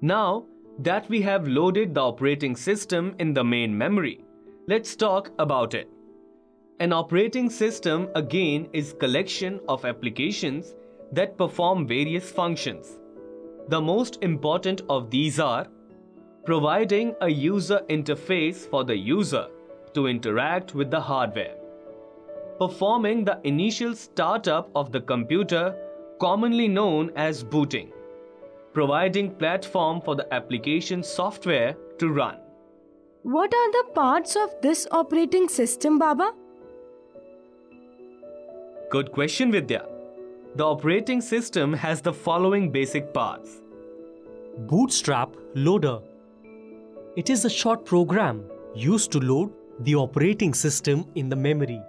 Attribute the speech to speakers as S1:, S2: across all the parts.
S1: Now that we have loaded the operating system in the main memory, let's talk about it. An operating system again is a collection of applications that perform various functions. The most important of these are providing a user interface for the user to interact with the hardware, performing the initial startup of the computer, commonly known as booting, providing platform for the application software to run.
S2: What are the parts of this operating system, Baba?
S1: Good question, Vidya. The operating system has the following basic parts.
S3: Bootstrap Loader. It is a short program used to load the operating system in the memory.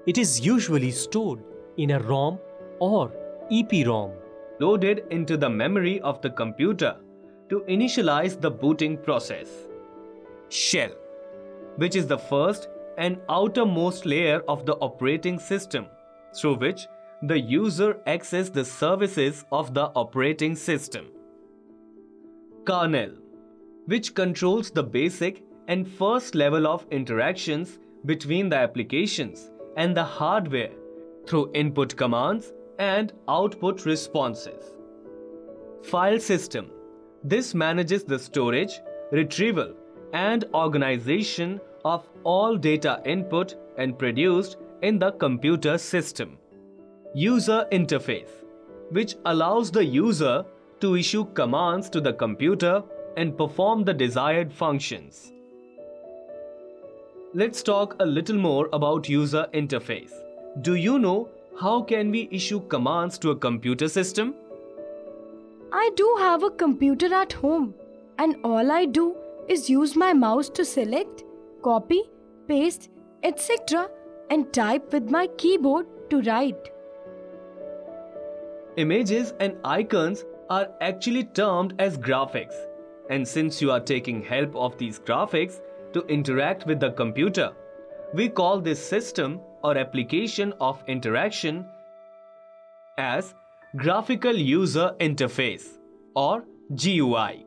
S3: It is usually stored in a ROM or EPROM,
S1: Loaded into the memory of the computer to initialize the booting process. Shell, which is the first and outermost layer of the operating system, through which the user accesses the services of the operating system. Kernel, which controls the basic and first level of interactions between the applications and the hardware through input commands and output responses. File system. This manages the storage, retrieval, and organization of all data input and produced in the computer system. User interface, which allows the user to issue commands to the computer and perform the desired functions. Let's talk a little more about user interface. Do you know how can we issue commands to a computer system?
S2: I do have a computer at home, and all I do is use my mouse to select, copy, paste, etc. and type with my keyboard to write.
S1: Images and icons are actually termed as graphics, and since you are taking help of these graphics to interact with the computer, we call this system or application of interaction as Graphical User Interface or GUI.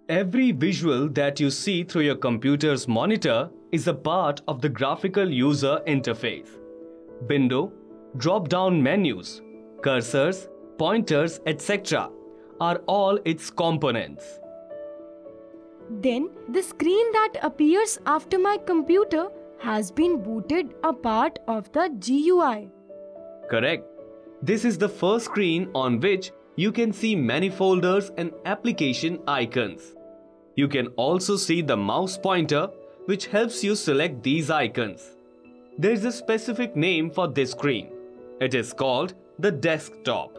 S1: Every visual that you see through your computer's monitor is a part of the Graphical User Interface. Window, drop-down menus, cursors, pointers, etc. are all its components.
S2: Then the screen that appears after my computer has been booted a part of the GUI.
S1: Correct. This is the first screen on which you can see many folders and application icons. You can also see the mouse pointer, which helps you select these icons. There is a specific name for this screen. It is called the desktop.